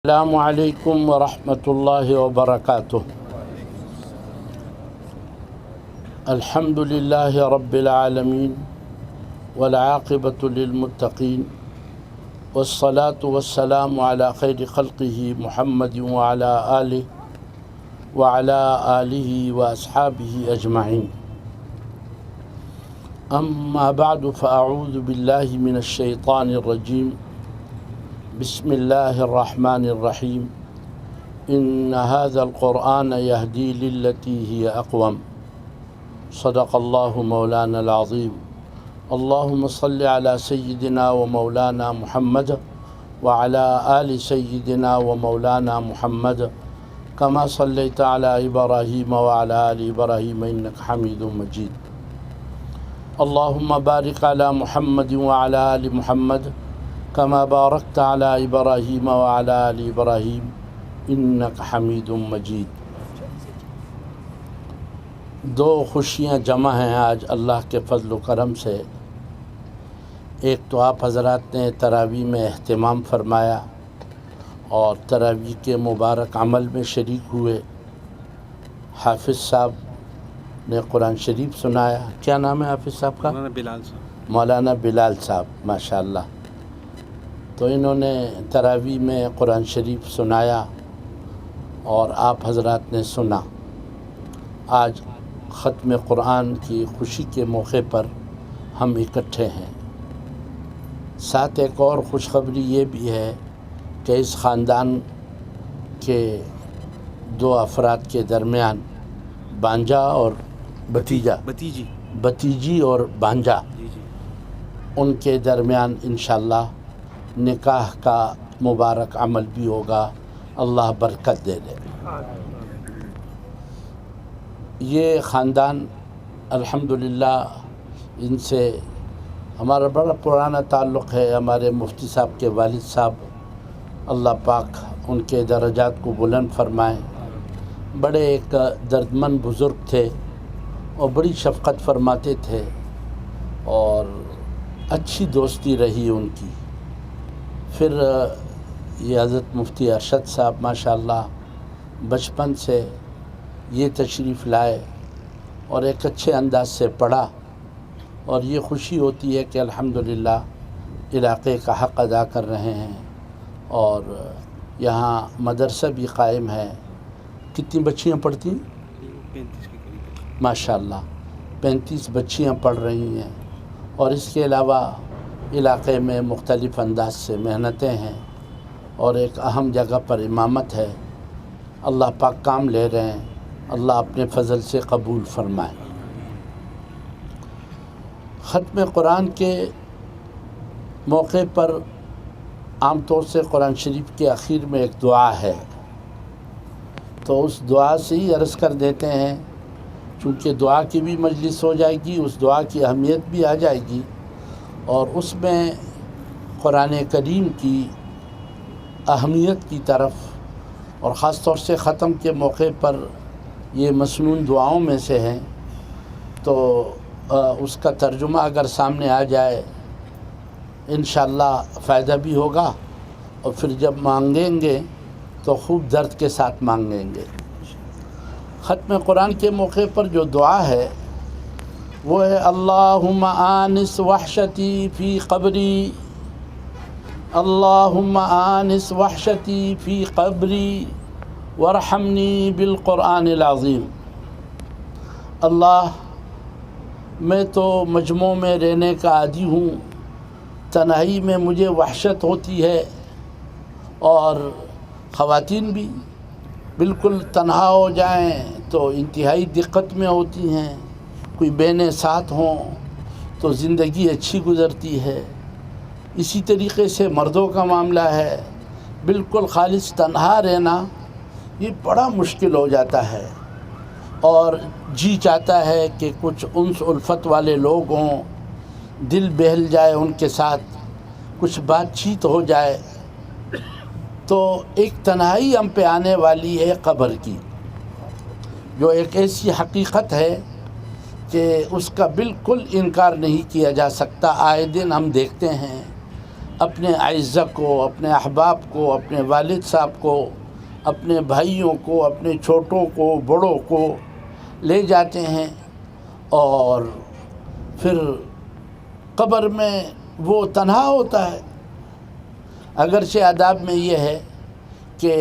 السلام علیکم ورحمۃ اللہ وبرکاتہ۔ الحمد للہ رب العالمین والعاقبۃ للمتقین والصلاة والسلام علی خیر خلقہ محمد وعلی آلہ واصحابہ اجمعین۔ اما بعد فاعوذ باللہ من الشیطان الرجیم۔ بسم اللہ الرحمن الرحیم۔ ان هذا القرآن يهدي للتي هي اقوم۔ صدق اللہ مولانا العظیم۔ اللہم صل علی سیدنا و مولانا محمد وعلی آل سیدنا و مولانا محمد کما صلیت علی ابراہیم وعلی آل ابراہیم انک حمید مجید۔ اللہم بارک علی محمد وعلی آل محمد کما بارکت علی ابراہیم وعلی آل ابراہیم انک حمید مجید۔ دو خوشیاں جمع ہیں آج اللہ کے فضل و کرم سے۔ ایک تو آپ حضرات نے تراویح میں اہتمام فرمایا اور تراویح کے مبارک عمل میں شریک ہوئے۔ حافظ صاحب نے قرآن شریف سنایا۔ کیا نام ہے حافظ صاحب کا؟ مولانا بلال صاحب، ماشاءاللہ۔ تو انہوں نے تراویح میں قرآن شریف سنایا اور آپ حضرات نے سنا۔ آج ختم قرآن کی خوشی کے موقع پر ہم اکٹھے ہیں۔ ساتھ ایک اور خوشخبری یہ بھی ہے کہ اس خاندان کے دو افراد کے درمیان بانجا اور بتیجی اور بانجا، ان کے درمیان انشاءاللہ نکاح کا مبارک عمل بھی ہوگا۔ اللہ برکت دے دے۔ یہ خاندان الحمدللہ ان سے ہمارا بڑا پرانا تعلق ہے۔ ہمارے مفتی صاحب کے والد صاحب، اللہ پاک ان کے درجات کو بلند فرمائے، بڑے ایک دردمند بزرگ تھے اور بڑی شفقت فرماتے تھے اور اچھی دوستی رہی ان کی۔ پھر یہ حضرت مفتی ارشد صاحب ماشاءاللہ بچپن سے یہ تشریف لائے اور ایک اچھے انداز سے پڑھا، اور یہ خوشی ہوتی ہے کہ الحمدللہ علاقے کا حق ادا کر رہے ہیں اور یہاں مدرسہ بھی قائم ہے۔ کتنی بچیاں پڑھتی ہیں؟ ماشاءاللہ 35 بچیاں پڑھ رہی ہیں، اور اس کے علاوہ علاقے میں مختلف انداز سے محنتیں ہیں اور ایک اہم جگہ پر امامت ہے۔ اللہ پاک کام لے رہے ہیں، اللہ اپنے فضل سے قبول فرمائے۔ ختم قرآن کے موقع پر عام طور سے قرآن شریف کے اخیر میں ایک دعا ہے، تو اس دعا سے ہی عرض کر دیتے ہیں، چونکہ دعا کی بھی مجلس ہو جائے گی، اس دعا کی اہمیت بھی آ جائے گی، اور اس میں قرآن کریم کی اہمیت کی طرف، اور خاص طور سے ختم کے موقع پر یہ مسنون دعاؤں میں سے ہیں، تو اس کا ترجمہ اگر سامنے آ جائے انشاءاللہ فائدہ بھی ہوگا، اور پھر جب مانگیں گے تو خوب درد کے ساتھ مانگیں گے۔ ختم قرآن کے موقع پر جو دعا ہے وہ ہے اللہم آنس وحشتی فی قبری، اللہم آنس وحشتی فی قبری وارحمنی بالقرآن العظیم۔ اللہ، میں تو مجموع میں رہنے کا عادی ہوں، تنہائی میں مجھے وحشت ہوتی ہے، اور خواتین بھی بالکل تنہا ہو جائیں تو انتہائی دقت میں ہوتی ہیں، کوئی بہنیں ساتھ ہوں تو زندگی اچھی گزرتی ہے۔ اسی طریقے سے مردوں کا معاملہ ہے، بالکل خالص تنہا رہنا یہ بڑا مشکل ہو جاتا ہے، اور جی چاہتا ہے کہ کچھ انس الفت والے لوگ ہوں، دل بہل جائے ان کے ساتھ، کچھ بات چیت ہو جائے۔ تو ایک تنہائی ہم پہ آنے والی ہے قبر کی، جو ایک ایسی حقیقت ہے کہ اس کا بالکل انکار نہیں کیا جا سکتا۔ آئے دن ہم دیکھتے ہیں اپنے اعزہ کو، اپنے احباب کو، اپنے والد صاحب کو، اپنے بھائیوں کو، اپنے چھوٹوں کو، بڑوں کو لے جاتے ہیں، اور پھر قبر میں وہ تنہا ہوتا ہے۔ اگرچہ آداب میں یہ ہے کہ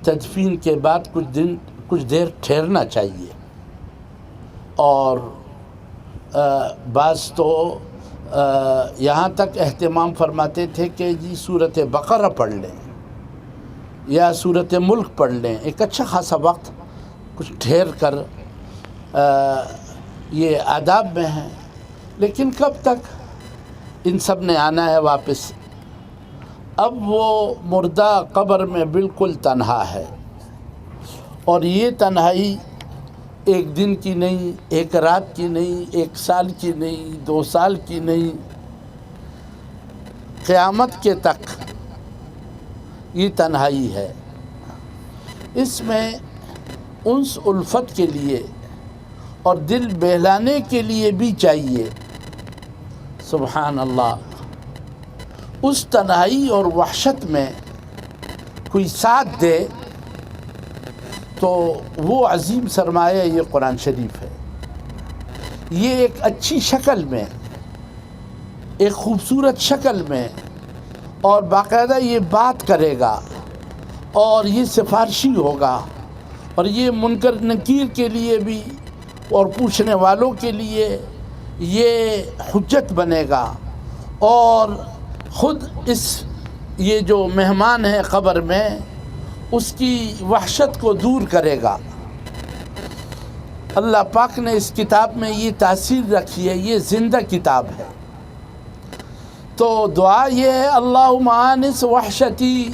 تدفین کے بعد کچھ دیر ٹھہرنا چاہیے، اور بعض تو یہاں تک اہتمام فرماتے تھے کہ جی سورۃ بقرہ پڑھ لیں یا سورۃ ملک پڑھ لیں، ایک اچھا خاصا وقت کچھ ٹھہر کر، یہ آداب میں ہے۔ لیکن کب تک؟ ان سب نے آنا ہے واپس۔ اب وہ مردہ قبر میں بالکل تنہا ہے، اور یہ تنہائی ایک دن کی نہیں، ایک رات کی نہیں، ایک سال کی نہیں، 2 سال کی نہیں، قیامت کے تک یہ تنہائی ہے۔ اس میں انس الفت کے لیے اور دل بہلانے کے لیے بھی چاہیے، سبحان اللہ، اس تنہائی اور وحشت میں کوئی ساتھ دے تو وہ عظیم سرمایہ یہ قرآن شریف ہے۔ یہ ایک اچھی شکل میں، ایک خوبصورت شکل میں، اور باقاعدہ یہ بات کرے گا، اور یہ سفارشی ہوگا، اور یہ منکر نکیر کے لیے بھی اور پوچھنے والوں کے لیے یہ حجت بنے گا، اور خود یہ جو مہمان ہے قبر میں، اس کی وحشت کو دور کرے گا۔ اللہ پاک نے اس کتاب میں یہ تاثیر رکھی ہے، یہ زندہ کتاب ہے۔ تو دعا یہ ہے، اللہم آنس وحشتی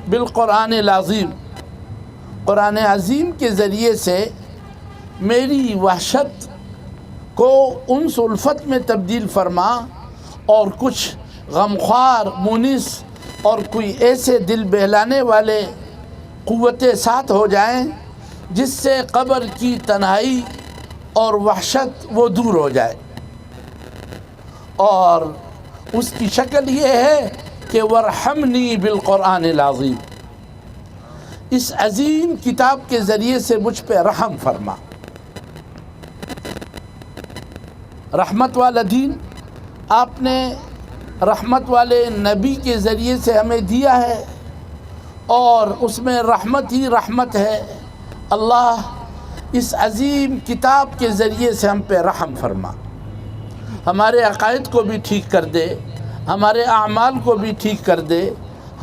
بالقرآن العظیم، قرآن عظیم کے ذریعے سے میری وحشت کو انس الفت میں تبدیل فرما، اور کچھ غمخوار مونس اور کوئی ایسے دل بہلانے والے قوتیں ساتھ ہو جائیں جس سے قبر کی تنہائی اور وحشت وہ دور ہو جائے۔ اور اس کی شکل یہ ہے کہ وارحمنی بالقرآن العظیم، اس عظیم کتاب کے ذریعے سے مجھ پہ رحم فرما۔ رحمت والا دین آپ نے رحمت والے نبی کے ذریعے سے ہمیں دیا ہے، اور اس میں رحمت ہی رحمت ہے۔ اللہ اس عظیم کتاب کے ذریعے سے ہم پہ رحم فرما، ہمارے عقائد کو بھی ٹھیک کر دے، ہمارے اعمال کو بھی ٹھیک کر دے،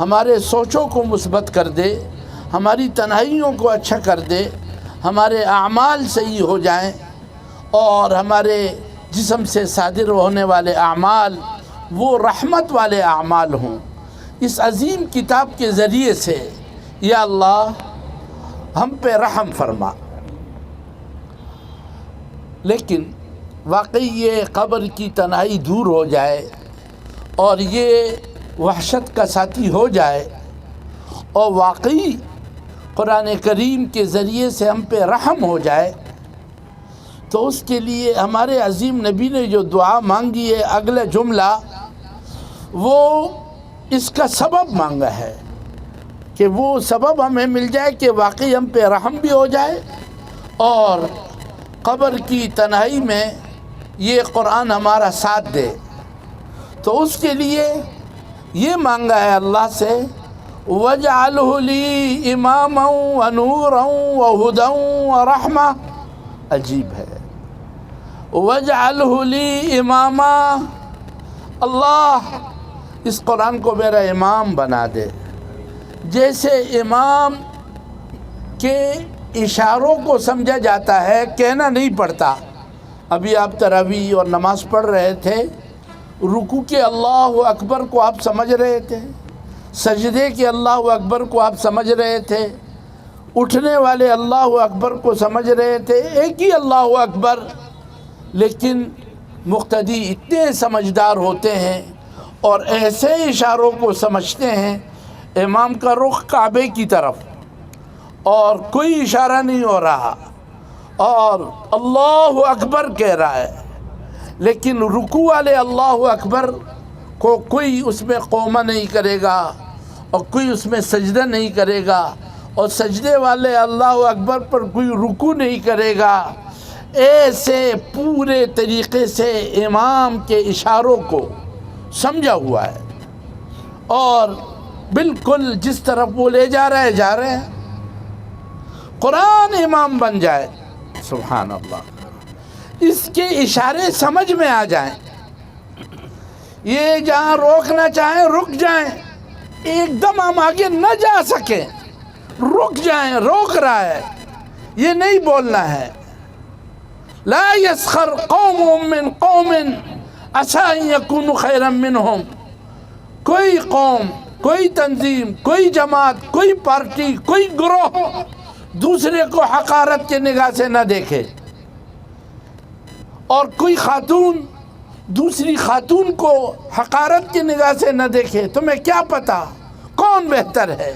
ہمارے سوچوں کو مثبت کر دے، ہماری تنہائیوں کو اچھا کر دے، ہمارے اعمال صحیح ہو جائیں، اور ہمارے جسم سے صادر ہونے والے اعمال وہ رحمت والے اعمال ہوں۔ اس عظیم کتاب کے ذریعے سے یا اللہ ہم پہ رحم فرما۔ لیکن واقعی یہ قبر کی تنہائی دور ہو جائے، اور یہ وحشت کا ساتھی ہو جائے، اور واقعی قرآن کریم کے ذریعے سے ہم پہ رحم ہو جائے، تو اس کے لیے ہمارے عظیم نبی نے جو دعا مانگی ہے، اگلا جملہ وہ اس کا سبب مانگا ہے کہ وہ سبب ہمیں مل جائے کہ واقعی ہم پہ رحم بھی ہو جائے، اور قبر کی تنہائی میں یہ قرآن ہمارا ساتھ دے۔ تو اس کے لیے یہ مانگا ہے اللہ سے، وَاجْعَلْهُ لِي إِمَامًا وَنُورًا وَهُدًى وَرَحْمَةً، عجیب ہے، وَاجْعَلْهُ لِي إِمَامًا، اللہ اس قرآن کو میرا امام بنا دے۔ جیسے امام کے اشاروں کو سمجھا جاتا ہے، کہنا نہیں پڑتا۔ ابھی آپ تراویح اور نماز پڑھ رہے تھے، رکوع کے اللہ اکبر کو آپ سمجھ رہے تھے، سجدے کے اللہ اکبر کو آپ سمجھ رہے تھے، اٹھنے والے اللہ اکبر کو سمجھ رہے تھے، ایک ہی اللہ اکبر، لیکن مقتدی اتنے سمجھدار ہوتے ہیں اور ایسے اشاروں کو سمجھتے ہیں، امام کا رخ کعبے کی طرف اور کوئی اشارہ نہیں ہو رہا اور اللہ اکبر کہہ رہا ہے، لیکن رکوع والے اللہ اکبر کوئی اس میں قومہ نہیں کرے گا اور کوئی اس میں سجدہ نہیں کرے گا، اور سجدے والے اللہ اکبر پر کوئی رکوع نہیں کرے گا۔ ایسے پورے طریقے سے امام کے اشاروں کو سمجھا ہوا ہے، اور بالکل جس طرف وہ لے جا رہے ہیں۔ قرآن امام بن جائے، سبحان اللہ، اس کے اشارے سمجھ میں آ جائیں، یہ جہاں روکنا چاہیں رک جائیں، ایک دم ہم آگے نہ جا سکیں، رک جائیں، روک رہا ہے، یہ نہیں بولنا ہے۔ لا يسخر قوم من قوم عسى ان يكونوا خيرا منهم، کوئی قوم، کوئی تنظیم، کوئی جماعت، کوئی پارٹی، کوئی گروہ دوسرے کو حقارت کے نگاہ سے نہ دیکھے، اور کوئی خاتون دوسری خاتون کو حقارت کی نگاہ سے نہ دیکھے۔ تمہیں کیا پتا کون بہتر ہے،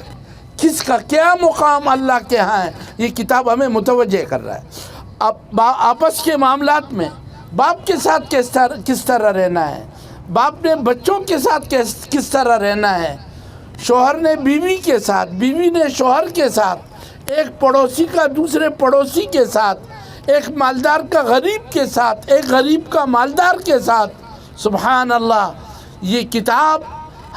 کس کا کیا مقام اللہ کے ہاں ہے؟ یہ کتاب ہمیں متوجہ کر رہا ہے۔ اب آپس کے معاملات میں باپ کے ساتھ کس طرح رہنا ہے، باپ نے بچوں کے ساتھ کس طرح رہنا ہے، شوہر نے بیوی کے ساتھ، بیوی نے شوہر کے ساتھ، ایک پڑوسی کا دوسرے پڑوسی کے ساتھ، ایک مالدار کا غریب کے ساتھ، ایک غریب کا مالدار کے ساتھ۔ سبحان اللہ، یہ کتاب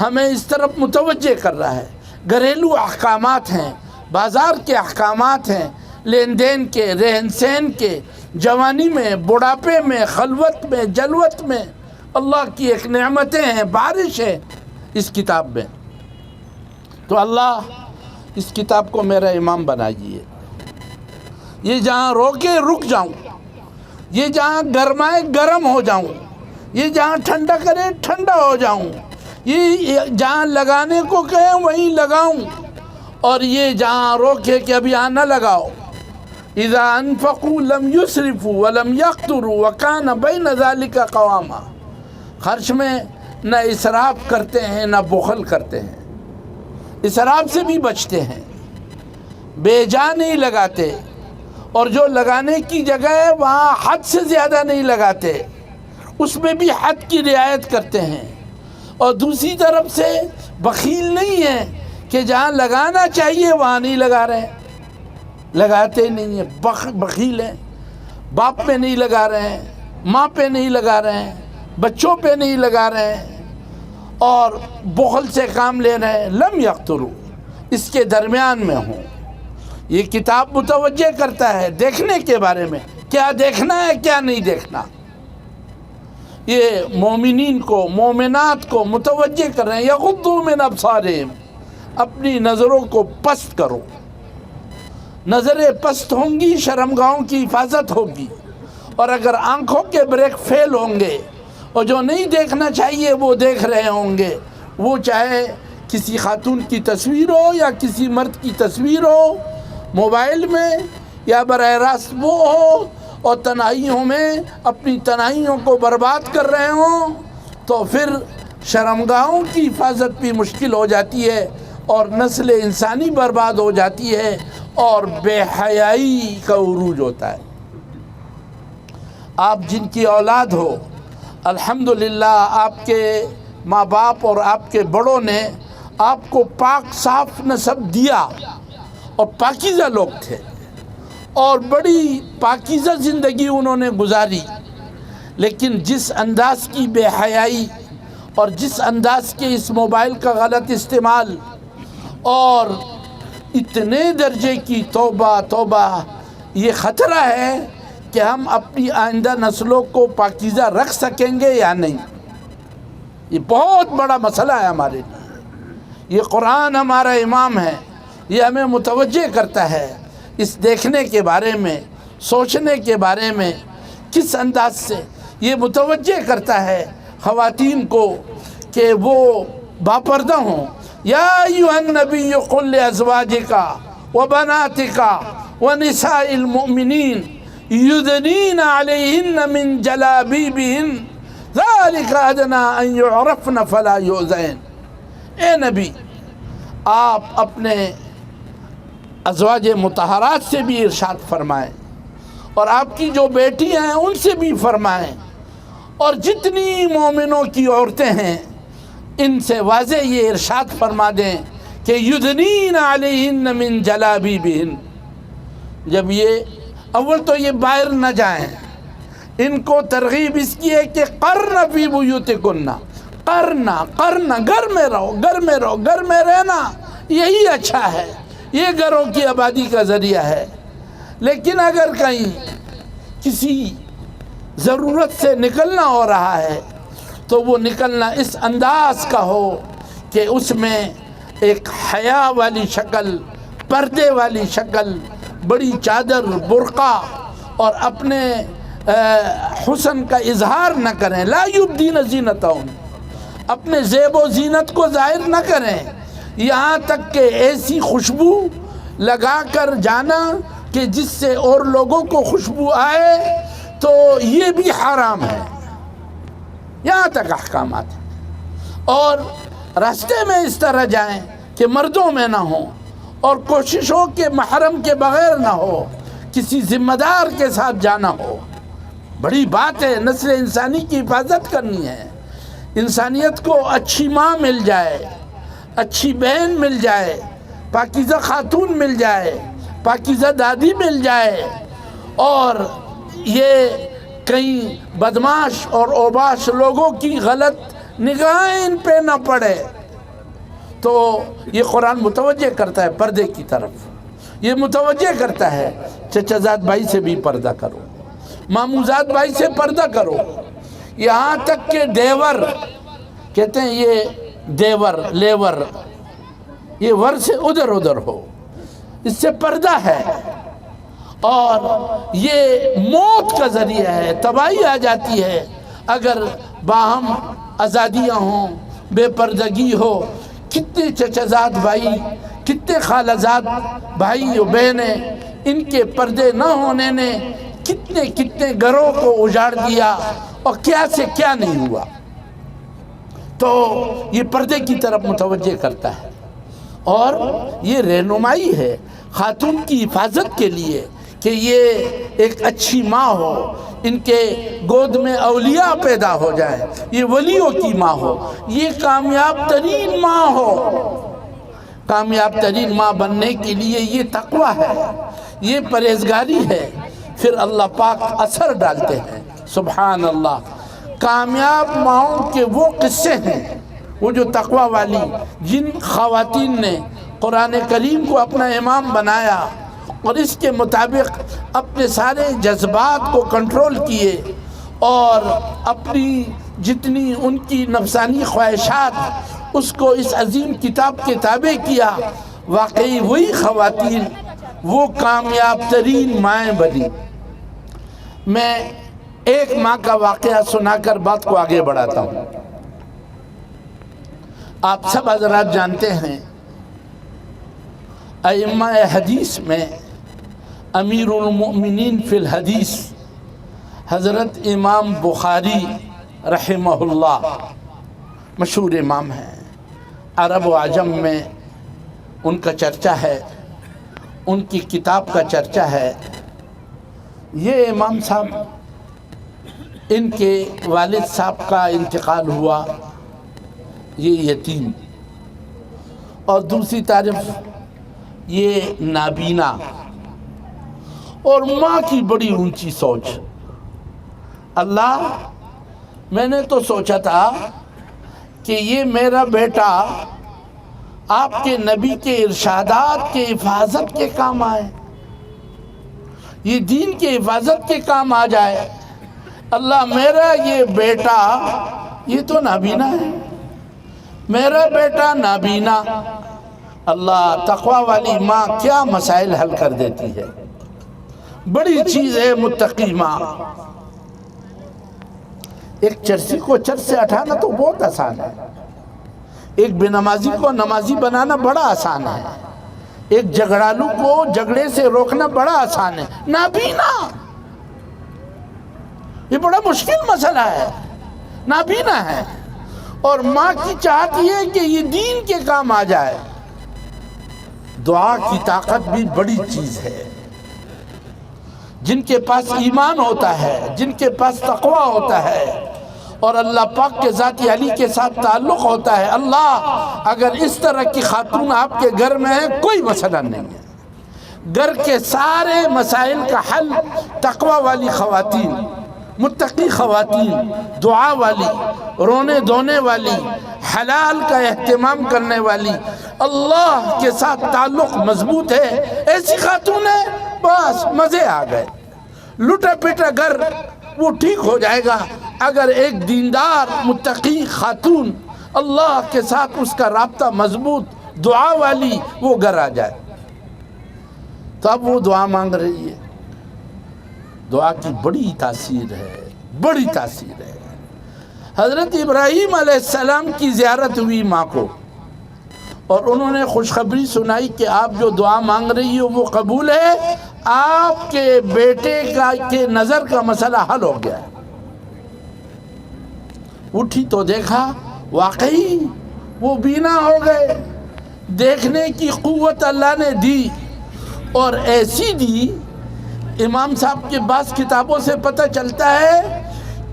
ہمیں اس طرف متوجہ کر رہا ہے۔ گھریلو احکامات ہیں، بازار کے احکامات ہیں، لین دین کے، رہن سہن کے، جوانی میں، بڑھاپے میں، خلوت میں، جلوت میں، اللہ کی ایک نعمتیں ہیں، بارش ہے اس کتاب میں۔ تو اللہ اس کتاب کو میرا امام بنائیے، یہ جہاں روکے رک جاؤں، یہ جہاں گرمائے گرم ہو جاؤں، یہ جہاں ٹھنڈا کرے ٹھنڈا ہو جاؤں، یہ جہاں لگانے کو کہے وہیں لگاؤں، اور یہ جہاں روکے کہ اب یہاں نہ لگاؤ۔ اذا انفقوا لم يسرفوا ولم يقتروا وكان بين ذلك قواما، خرچ میں نہ اسراف کرتے ہیں نہ بخل کرتے ہیں، اسراف سے بھی بچتے ہیں، بے جا نہیں لگاتے، اور جو لگانے کی جگہ ہے وہاں حد سے زیادہ نہیں لگاتے، اس میں بھی حد کی رعایت کرتے ہیں، اور دوسری طرف سے بخیل نہیں ہے کہ جہاں لگانا چاہیے وہاں نہیں لگا رہے، لگاتے نہیں ہیں، بخیل ہیں، باپ پہ نہیں لگا رہے ہیں، ماں پہ نہیں لگا رہے ہیں، بچوں پہ نہیں لگا رہے ہیں، اور بخل سے کام لے رہے ہیں۔ لم یقتروا، اس کے درمیان میں ہوں۔ یہ کتاب متوجہ کرتا ہے دیکھنے کے بارے میں، کیا دیکھنا ہے کیا نہیں دیکھنا، یہ مومنین کو، مومنات کو متوجہ کر رہے ہیں۔ یغضوا من ابصارہم، اپنی نظروں کو پست کرو، نظریں پست ہوں گی شرمگاہوں کی حفاظت ہوگی، اور اگر آنکھوں کے بریک فیل ہوں گے اور جو نہیں دیکھنا چاہیے وہ دیکھ رہے ہوں گے، وہ چاہے کسی خاتون کی تصویر ہو یا کسی مرد کی تصویر ہو موبائل میں، یا براہ راست وہ ہو، اور تنہائیوں میں اپنی تنہائیوں کو برباد کر رہے ہوں، تو پھر شرمگاہوں کی حفاظت بھی مشکل ہو جاتی ہے، اور نسل انسانی برباد ہو جاتی ہے، اور بے حیائی کا عروج ہوتا ہے۔ آپ جن کی اولاد ہو، الحمدللہ آپ کے ماں باپ اور آپ کے بڑوں نے آپ کو پاک صاف نسب دیا، اور پاکیزہ لوگ تھے، اور بڑی پاکیزہ زندگی انہوں نے گزاری، لیکن جس انداز کی بے حیائی اور جس انداز کے اس موبائل کا غلط استعمال، اور اتنے درجے کی توبہ توبہ، یہ خطرہ ہے کہ ہم اپنی آئندہ نسلوں کو پاکیزہ رکھ سکیں گے یا نہیں۔ یہ بہت بڑا مسئلہ ہے ہمارے لیے۔ یہ قرآن ہمارا امام ہے، یہ ہمیں متوجہ کرتا ہے اس دیکھنے کے بارے میں، سوچنے کے بارے میں، کس انداز سے یہ متوجہ کرتا ہے خواتین کو کہ وہ باپردہ ہوں۔ یا ایھا النبی قل لازواجک وبناتک ونساء المؤمنین یدنین علیہن من جلابیبہن ذلک ادنی ان یعرفن فلا یؤذین۔ اے نبی، آپ اپنے ازواج مطہرات سے بھی ارشاد فرمائیں، اور آپ کی جو بیٹیاں ہیں ان سے بھی فرمائیں، اور جتنی مومنوں کی عورتیں ہیں ان سے واضح یہ ارشاد فرما دیں کہ یدنین علیہن من جلابیبہن، جب یہ اول تو یہ باہر نہ جائیں، ان کو ترغیب اس کی ہے کہ قرن فی بیوتکن، قرن گھر میں رہو، گھر میں رہو، گھر میں رہنا یہی اچھا ہے، یہ گھروں کی آبادی کا ذریعہ ہے۔ لیکن اگر کہیں کسی ضرورت سے نکلنا ہو رہا ہے تو وہ نکلنا اس انداز کا ہو کہ اس میں ایک حیا والی شکل، پردے والی شکل، بڑی چادر، برقع، اور اپنے حسن کا اظہار نہ کریں، لا یبدین زینتہن، اپنے زیب و زینت کو ظاہر نہ کریں، یہاں تک کہ ایسی خوشبو لگا کر جانا کہ جس سے اور لوگوں کو خوشبو آئے تو یہ بھی حرام ہے۔ یہاں تک احکامات ہیں۔ اور راستے میں اس طرح جائیں کہ مردوں میں نہ ہوں، اور کوشش ہو کہ محرم کے بغیر نہ ہو، کسی ذمہ دار کے ساتھ جانا ہو۔ بڑی بات ہے، نسل انسانی کی حفاظت کرنی ہے، انسانیت کو اچھی ماں مل جائے، اچھی بہن مل جائے، پاکیزہ خاتون مل جائے، پاکیزہ دادی مل جائے، اور یہ کئی بدماش اور اوباش لوگوں کی غلط نگاہیں ان پہ نہ پڑے۔ تو یہ قرآن متوجہ کرتا ہے پردے کی طرف، یہ متوجہ کرتا ہے چچا زاد بھائی سے بھی پردہ کرو، ماموزاد بھائی سے پردہ کرو، یہاں تک کہ دیور کہتے ہیں، یہ دیور لیور، یہ ور سے ادھر ادھر ہو، اس سے پردہ ہے، اور یہ موت کا ذریعہ ہے، تباہی آ جاتی ہے اگر باہم آزادیاں ہوں، بے پردگی ہو۔ کتنے چچازاد بھائی، کتنے خالازاد بھائی و بہنیں، ان کے پردے نہ ہونے نے کتنے کتنے گھروں کو اجاڑ دیا، اور کیا سے کیا نہیں ہوا۔ تو یہ پردے کی طرف متوجہ کرتا ہے، اور یہ رہنمائی ہے خاتون کی حفاظت کے لیے کہ یہ ایک اچھی ماں ہو، ان کے گود میں اولیاء پیدا ہو جائیں، یہ ولیوں کی ماں ہو، یہ کامیاب ترین ماں ہو۔ کامیاب ترین ماں بننے کے لیے یہ تقوی ہے، یہ پرہیزگاری ہے، پھر اللہ پاک اثر ڈالتے ہیں۔ سبحان اللہ، کامیاب ماؤں کے وہ قصے ہیں، وہ جو تقوی والی، جن خواتین نے قرآن کریم کو اپنا امام بنایا اور اس کے مطابق اپنے سارے جذبات کو کنٹرول کیے، اور اپنی جتنی ان کی نفسانی خواہشات اس کو اس عظیم کتاب کے تابع کیا، واقعی وہی خواتین وہ کامیاب ترین مائیں بنی۔ میں ایک ماں کا واقعہ سنا کر بات کو آگے بڑھاتا ہوں۔ آپ سب حضرات جانتے ہیں، ائمہ حدیث میں امیر المؤمنین فی الحدیث حضرت امام بخاری رحمہ اللہ مشہور امام ہیں، عرب و عجم میں ان کا چرچا ہے، ان کی کتاب کا چرچا ہے۔ یہ امام صاحب، ان کے والد صاحب کا انتقال ہوا، یہ یتیم، اور دوسری طرف یہ نابینا، اور ماں کی بڑی اونچی سوچ۔ اللہ، میں نے تو سوچا تھا کہ یہ میرا بیٹا آپ کے نبی کے ارشادات کے حفاظت کے کام آئے، یہ دین کے حفاظت کے کام آ جائے۔ اللہ، میرا یہ بیٹا یہ تو نابینا ہے، میرا بیٹا نابینا۔ اللہ، تقوی والی ماں کیا مسائل حل کر دیتی ہے، بڑی چیز ہے متقی ماں۔ ایک چرسی کو چرس سے ہٹانا تو بہت آسان ہے، ایک بے نمازی کو نمازی بنانا بڑا آسان ہے، ایک جھگڑالو کو جھگڑے سے روکنا بڑا آسان ہے، نابینا یہ بڑا مشکل مسئلہ ہے، نابینا ہے، اور ماں کی چاہت یہ ہے کہ یہ دین کے کام آ جائے۔ دعا کی طاقت بھی بڑی چیز ہے۔ جن کے پاس ایمان ہوتا ہے، جن کے پاس تقوی ہوتا ہے، اور اللہ پاک کے ذات علی کے ساتھ تعلق ہوتا ہے۔ اللہ اگر اس طرح کی خاتون آپ کے گھر میں ہے، کوئی مسئلہ نہیں ہے۔ گھر کے سارے مسائل کا حل تقوی والی خواتین، متقی خواتین، دعا والی، رونے دھونے والی، حلال کا اہتمام کرنے والی، اللہ کے ساتھ تعلق مضبوط ہے، ایسی خاتون ہے، بس مزے آ گئے۔ لٹا پیٹا گھر وہ ٹھیک ہو جائے گا اگر ایک دیندار متقی خاتون، اللہ کے ساتھ اس کا رابطہ مضبوط، دعا والی، وہ گھر آ جائے۔ تو اب وہ دعا مانگ رہی ہے۔ دعا کی بڑی تاثیر ہے، بڑی تاثیر ہے۔ حضرت ابراہیم علیہ السلام کی زیارت ہوئی ماں کو، اور انہوں نے خوشخبری سنائی کہ آپ جو دعا مانگ رہی ہو وہ قبول ہے، آپ کے بیٹے کے نظر کا مسئلہ حل ہو گیا ہے۔ اٹھی تو دیکھا واقعی وہ بینا ہو گئے، دیکھنے کی قوت اللہ نے دی، اور ایسی دی، امام صاحب کے بعض کتابوں سے پتہ چلتا ہے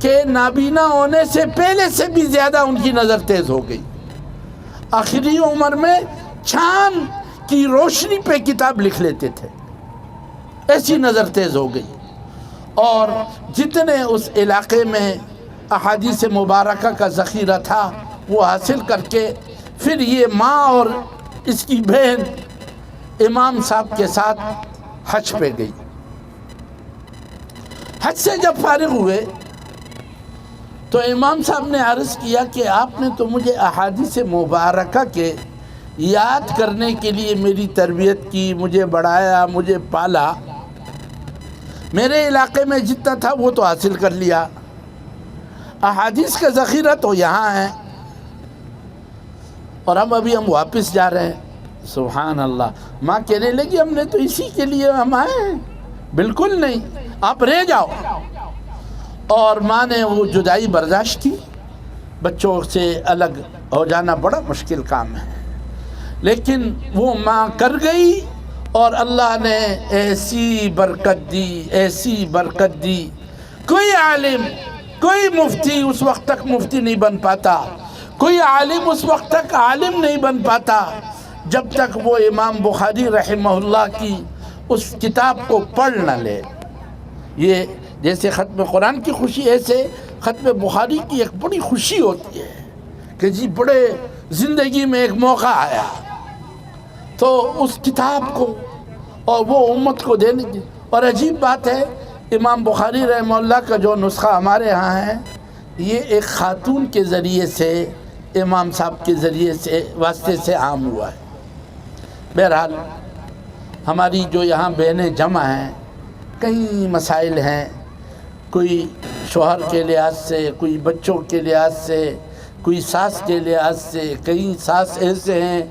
کہ نابینا ہونے سے پہلے سے بھی زیادہ ان کی نظر تیز ہو گئی۔ آخری عمر میں چاند کی روشنی پہ کتاب لکھ لیتے تھے، ایسی نظر تیز ہو گئی۔ اور جتنے اس علاقے میں احادیث مبارکہ کا ذخیرہ تھا وہ حاصل کر کے پھر یہ ماں اور اس کی بہن امام صاحب کے ساتھ حج پہ گئی۔ حج سے جب فارغ ہوئے تو امام صاحب نے عرض کیا کہ آپ نے تو مجھے احادیث مبارکہ کے یاد کرنے کے لیے میری تربیت کی، مجھے بڑھایا، مجھے پالا، میرے علاقے میں جتنا تھا وہ تو حاصل کر لیا، احادیث کا ذخیرہ تو یہاں ہے، اور ہم واپس جا رہے ہیں۔ سبحان اللہ۔ ماں کہنے لگی ہم نے تو اسی کے لیے ہم آئے ہیں۔ بالکل نہیں، آپ رہ جاؤ۔ اور ماں نے وہ جدائی برداشت کی، بچوں سے الگ ہو جانا بڑا مشکل کام ہے، لیکن وہ ماں کر گئی، اور اللہ نے ایسی برکت دی، ایسی برکت دی۔ کوئی عالم، کوئی مفتی اس وقت تک مفتی نہیں بن پاتا، کوئی عالم اس وقت تک عالم نہیں بن پاتا جب تک وہ امام بخاری رحمہ اللہ کی اس کتاب کو پڑھ نہ لے۔ یہ جیسے ختم قرآن کی خوشی، ایسے ختم بخاری کی ایک بڑی خوشی ہوتی ہے کہ جی بڑے زندگی میں ایک موقع آیا تو اس کتاب کو اور وہ امت کو دینے کی۔ اور عجیب بات ہے، امام بخاری رحمہ اللہ کا جو نسخہ ہمارے ہاں ہے، یہ ایک خاتون کے ذریعے سے، امام صاحب کے ذریعے سے، واسطے سے عام ہوا ہے۔ بہرحال ہماری جو یہاں بہنیں جمع ہیں، کئی مسائل ہیں، کوئی شوہر کے لحاظ سے، کوئی بچوں کے لحاظ سے، کوئی ساس کے لحاظ سے، کئی ساس ایسے ہیں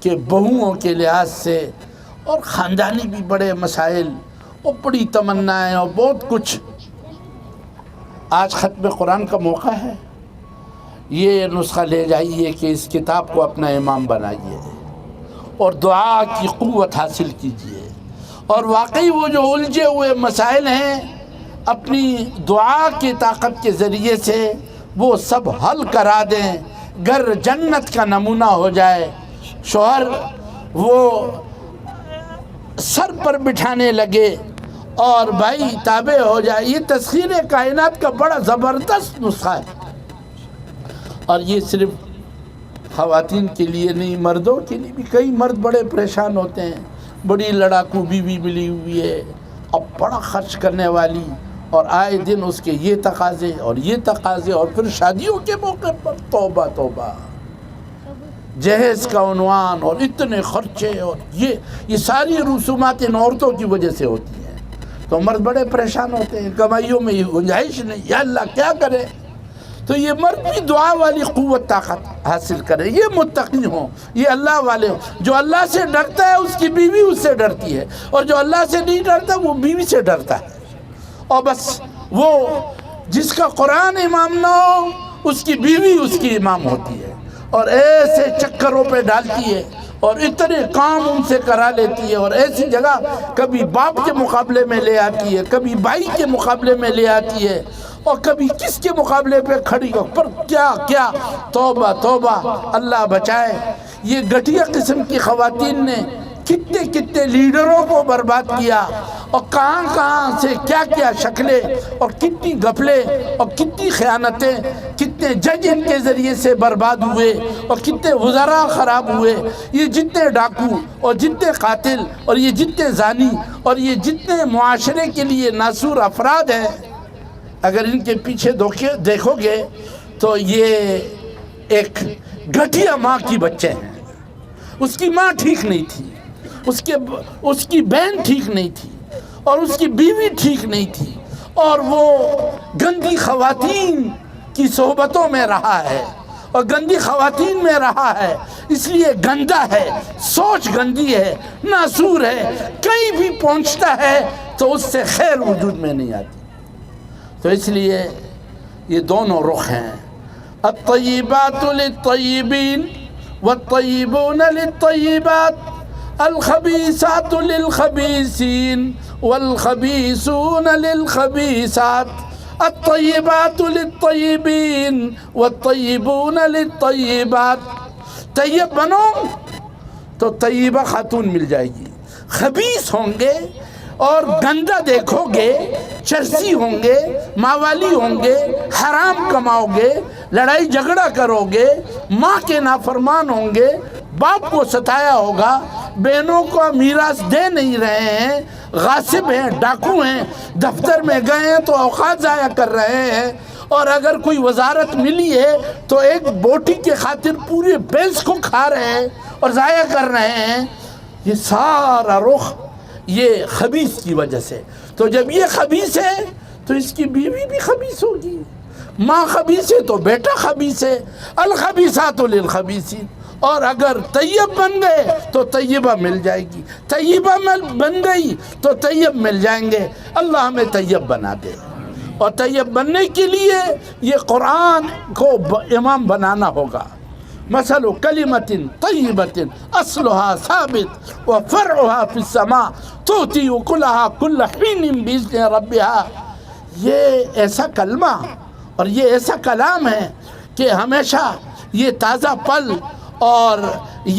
کہ بہوؤں کے لحاظ سے، اور خاندانی بھی بڑے مسائل اور بڑی تمنائیں اور بہت کچھ۔ آج ختم قرآن کا موقع ہے، یہ نسخہ لے جائیے کہ اس کتاب کو اپنا امام بنائیے اور دعا کی قوت حاصل کیجیے، اور واقعی وہ جو الجھے ہوئے مسائل ہیں اپنی دعا کی طاقت کے ذریعے سے وہ سب حل کرا دیں، گھر جنت کا نمونہ ہو جائے، شوہر وہ سر پر بٹھانے لگے اور بھائی تابع ہو جائے۔ یہ تسخیر کائنات کا بڑا زبردست نسخہ ہے، اور یہ صرف خواتین کے لیے نہیں، مردوں کے لیے بھی۔ کئی مرد بڑے پریشان ہوتے ہیں، بڑی لڑاکو بیوی ملی ہوئی ہے، اب بڑا خرچ کرنے والی، اور آئے دن اس کے یہ تقاضے اور یہ تقاضے، اور پھر شادیوں کے موقع پر توبہ توبہ، جہیز کا عنوان اور اتنے خرچے، اور یہ ساری رسومات ان عورتوں کی وجہ سے ہوتی ہیں۔ تو مرد بڑے پریشان ہوتے ہیں، کمائیوں میں یہ گنجائش نہیں، یا اللہ کیا کرے؟ تو یہ مرد بھی دعا والی قوت طاقت حاصل کرے، یہ متقی ہوں، یہ اللہ والے ہوں۔ جو اللہ سے ڈرتا ہے اس کی بیوی اس سے ڈرتی ہے، اور جو اللہ سے نہیں ڈرتا وہ بیوی سے ڈرتا ہے۔ اور بس وہ جس کا قرآن امام نہ ہو اس کی بیوی اس کی امام ہوتی ہے، اور ایسے چکروں پہ ڈالتی ہے، اور اتنے کام ان سے کرا لیتی ہے، اور ایسی جگہ کبھی باپ کے مقابلے میں لے آتی ہے، کبھی بھائی کے مقابلے میں لے آتی ہے، اور کبھی کس کے مقابلے پہ کھڑی ہو، پر کیا کیا، توبہ توبہ، اللہ بچائے۔ یہ گھٹیا قسم کی خواتین نے کتنے کتنے لیڈروں کو برباد کیا، اور کہاں کہاں سے کیا کیا شکلیں اور کتنی غفلیں اور کتنی خیانتیں، کتنے جج ان کے ذریعے سے برباد ہوئے اور کتنے وزراء خراب ہوئے۔ یہ جتنے ڈاکو اور جتنے قاتل اور یہ جتنے زانی اور یہ جتنے معاشرے کے لیے ناسور افراد ہیں، اگر ان کے پیچھے دیکھو گے تو یہ ایک گھٹیا ماں کی بچے ہیں۔ اس کی ماں ٹھیک نہیں تھی، اس کی بہن ٹھیک نہیں تھی، اور اس کی بیوی ٹھیک نہیں تھی، اور وہ گندی خواتین کی صحبتوں میں رہا ہے اور گندی خواتین میں رہا ہے، اس لیے گندا ہے، سوچ گندی ہے، ناسور ہے، کہیں بھی پہنچتا ہے تو اس سے خیر وجود میں نہیں آتی۔ تو اس لیے یہ دونوں رخ ہیں، الطیبات للطیبین والطیبون للطیبات، الخبیثات للخبیثین والخبیثون للخبیثات، الطیبات للطیبین والطیبون للطیبات۔ طیب بنو تو طیبہ خاتون مل جائے گی، خبیث ہوں گے اور گندہ دیکھو گے، چرسی ہوں گے، ماوالی ہوں گے، حرام کماؤ گے، لڑائی جھگڑا کرو گے، ماں کے نافرمان ہوں گے، باپ کو ستایا ہوگا، بہنوں کو میراث دے نہیں رہے ہیں، غاصب ہیں، ڈاکو ہیں، دفتر میں گئے ہیں تو اوقات ضائع کر رہے ہیں، اور اگر کوئی وزارت ملی ہے تو ایک بوٹی کے خاطر پورے بیس کو کھا رہے ہیں اور ضائع کر رہے ہیں۔ یہ سارا رخ یہ خبیث کی وجہ سے۔ تو جب یہ خبیث ہے تو اس کی بیوی بھی خبیث ہوگی، ماں خبیث ہے تو بیٹا خبیث ہے، الخبیثات للخبیثین۔ اور اگر طیب بن گئے تو طیبہ مل جائے گی، طیبہ بن گئی تو طیب مل جائیں گے۔ اللہ ہمیں طیب بنا دے، اور طیب بننے کے لیے یہ قرآن کو امام بنانا ہوگا۔ مثل کلمۃ طیبۃ اصلها ثابت وفرعها فی السماء تؤتی اکلها کل حین باذن ربها۔ یہ ایسا کلمہ اور یہ ایسا کلام ہے کہ ہمیشہ یہ تازہ پل اور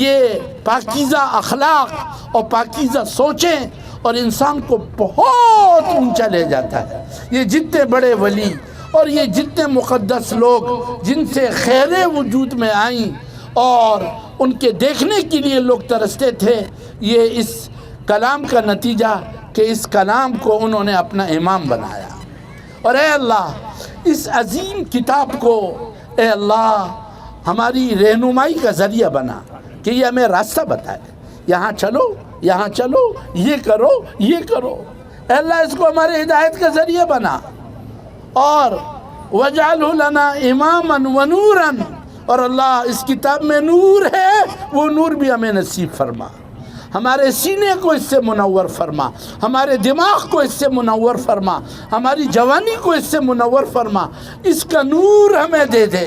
یہ پاکیزہ اخلاق اور پاکیزہ سوچیں اور انسان کو بہت اونچا لے جاتا ہے۔ یہ جتنے بڑے ولی اور یہ جتنے مقدس لوگ جن سے خیریں وجود میں آئیں اور ان کے دیکھنے کے لیے لوگ ترستے تھے، یہ اس کلام کا نتیجہ کہ اس کلام کو انہوں نے اپنا امام بنایا۔ اور اے اللہ اس عظیم کتاب کو اے اللہ ہماری رہنمائی کا ذریعہ بنا کہ یہ ہمیں راستہ بتائے، یہاں چلو، یہاں چلو، یہ کرو، یہ کرو۔ اے اللہ اس کو ہمارے ہدایت کا ذریعہ بنا، اور وَاجْعَلْهُ لَنَا إِمَامًا وَنُورًا، اور اللہ اس کتاب میں نور ہے، وہ نور بھی ہمیں نصیب فرما، ہمارے سینے کو اس سے منور فرما، ہمارے دماغ کو اس سے منور فرما، ہماری جوانی کو اس سے منور فرما، اس کا نور ہمیں دے دے،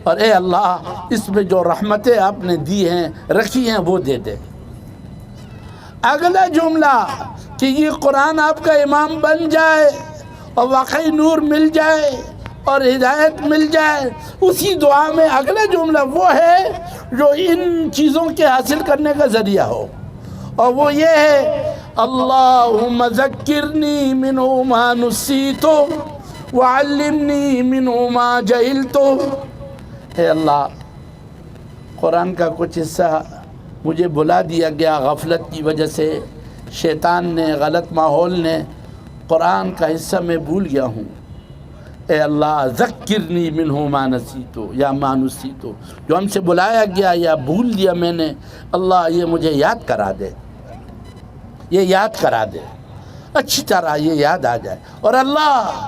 اور اے اللہ اس میں جو رحمتیں آپ نے دی ہیں رکھی ہیں وہ دے دے۔ اگلا جملہ کہ یہ قرآن آپ کا امام بن جائے اور واقعی نور مل جائے اور ہدایت مل جائے، اسی دعا میں اگلا جملہ وہ ہے جو ان چیزوں کے حاصل کرنے کا ذریعہ ہو، اور وہ یہ ہے اللہم ذکرنی منہ ما نسیتو وعلمنی منہ ما جہلتو۔ اے اللہ قرآن کا کچھ حصہ مجھے بلا دیا گیا غفلت کی وجہ سے، شیطان نے، غلط ماحول نے، قرآن کا حصہ میں بھول گیا ہوں۔ اے اللہ ذکرنی منہ ما نسیتو یا ما نسیتو، جو ہم سے بلایا گیا یا بھول دیا میں نے، اللہ یہ مجھے یاد کرا دے، یہ یاد کرا دے، اچھی طرح یہ یاد آ جائے۔ اور اللہ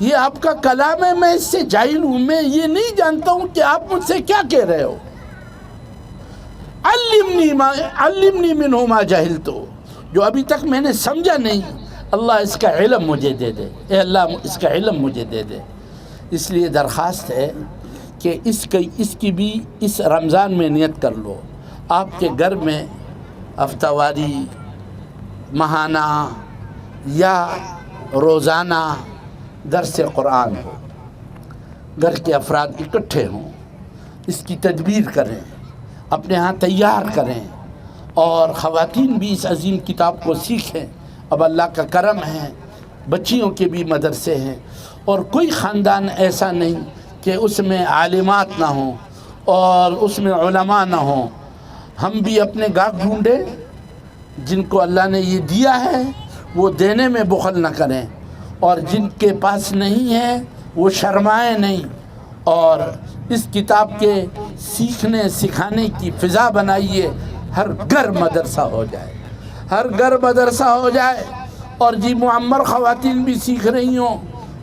یہ آپ کا کلام ہے، میں اس سے جاہل ہوں، میں یہ نہیں جانتا ہوں کہ آپ مجھ سے کیا کہہ رہے ہو۔ علمنی منہ ما جہلتو، جو ابھی تک میں نے سمجھا نہیں، اللہ اس کا علم مجھے دے دے، اے اللہ اس کا علم مجھے دے دے۔ اس لیے درخواست ہے کہ اس کی بھی اس رمضان میں نیت کر لو، آپ کے گھر میں ہفتہ واری، ماہانہ یا روزانہ درس قرآن ہو، گھر کے افراد اکٹھے ہوں، اس کی تدبیر کریں، اپنے ہاں تیار کریں، اور خواتین بھی اس عظیم کتاب کو سیکھیں۔ اب اللہ کا کرم ہے، بچیوں کے بھی مدرسے ہیں، اور کوئی خاندان ایسا نہیں کہ اس میں عالمات نہ ہوں اور اس میں علماء نہ ہوں۔ ہم بھی اپنے گاہ ڈھونڈیں، جن کو اللہ نے یہ دیا ہے وہ دینے میں بخل نہ کریں، اور جن کے پاس نہیں ہے وہ شرمائیں نہیں، اور اس کتاب کے سیکھنے سکھانے کی فضا بنائیے۔ ہر گھر مدرسہ ہو جائے، ہر گھر مدرسہ ہو جائے، اور جی معمر خواتین بھی سیکھ رہی ہوں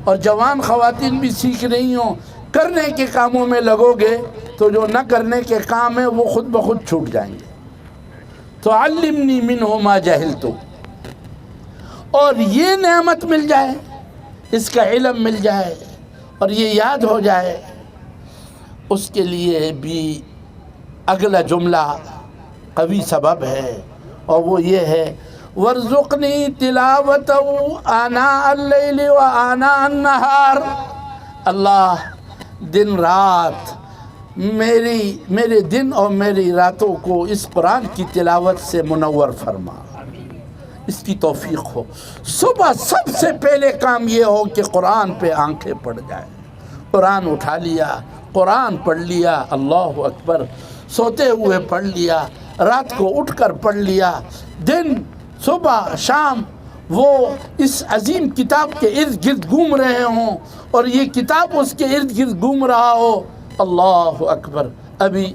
اور جوان خواتین بھی سیکھ رہی ہوں۔ کرنے کے کاموں میں لگو گے تو جو نہ کرنے کے کام ہیں وہ خود بخود چھوٹ جائیں گے۔ تو علمنی منہ ما جہلت، اور یہ نعمت مل جائے، اس کا علم مل جائے اور یہ یاد ہو جائے، اس کے لیے بھی اگلا جملہ قوی سبب ہے، اور وہ یہ ہے وَارْزُقْنِي تِلَاوَتَهُ آنَاءَ اللَّيْلِ وَآنَاءَ النَّهَارِ۔ اللہ دن رات میرے دن اور میری راتوں کو اس قرآن کی تلاوت سے منور فرما، اس کی توفیق ہو۔ صبح سب سے پہلے کام یہ ہو کہ قرآن پہ آنکھیں پڑ جائیں، قرآن اٹھا لیا، قرآن پڑھ لیا، اللہ اکبر، سوتے ہوئے پڑھ لیا، رات کو اٹھ کر پڑھ لیا، دن صبح شام وہ اس عظیم کتاب کے ارد گرد گھوم رہے ہوں اور یہ کتاب اس کے ارد گرد گھوم رہا ہو۔ اللہ اکبر۔ ابھی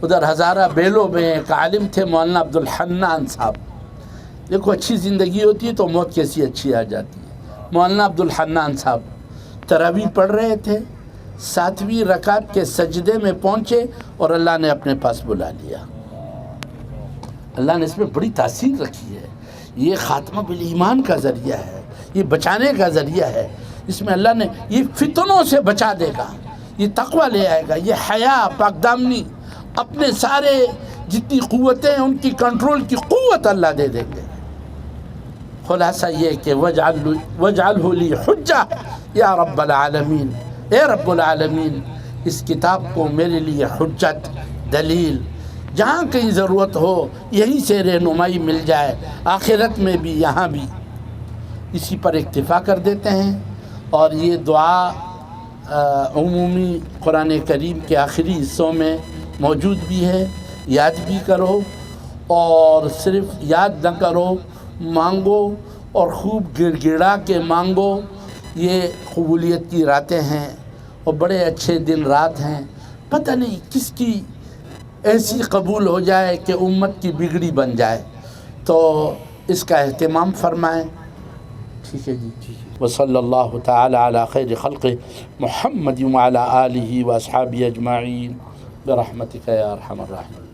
ادھر ہزارہ بیلو میں ایک عالم تھے مولانا عبدالحنان صاحب، دیکھو اچھی زندگی ہوتی ہے تو موت کیسی اچھی آ جاتی ہے۔ مولانا عبدالحنان صاحب تراویح پڑھ رہے تھے، 7ویں رکعت کے سجدے میں پہنچے اور اللہ نے اپنے پاس بلا لیا۔ اللہ نے اس میں بڑی تاثیر رکھی ہے، یہ خاتمہ بالایمان کا ذریعہ ہے، یہ بچانے کا ذریعہ ہے۔ اس میں اللہ نے یہ فتنوں سے بچا دے گا، یہ تقوی لے آئے گا، یہ حیا، پاک دامنی، اپنے سارے جتنی قوتیں ہیں ان کی کنٹرول کی قوت اللہ دے دیں گے۔ خلاصہ یہ کہ وَاجْعَلْهُ لِي حُجَّةً یا رب العالمین، اے رب العالمین اس کتاب کو میرے لیے حجت، دلیل، جہاں کہیں ضرورت ہو یہیں سے رہنمائی مل جائے، آخرت میں بھی یہاں بھی۔ اسی پر اکتفا کر دیتے ہیں، اور یہ دعا عمومی قرآن کریم کے آخری حصوں میں موجود بھی ہے، یاد بھی کرو، اور صرف یاد نہ کرو، مانگو اور خوب گڑ گڑا کے مانگو۔ یہ قبولیت کی راتیں ہیں اور بڑے اچھے دن رات ہیں، پتہ نہیں کس کی ایسی قبول ہو جائے کہ امت کی بگڑی بن جائے، تو اس کا اہتمام فرمائیں۔ ٹھیک ہے جی، ٹھیک ہے۔ وصلی اللہ تعالی علی خیر خلق محمد وعلی آلہ واصحابہ اجمعین برحمتک یا ارحم الراحمین۔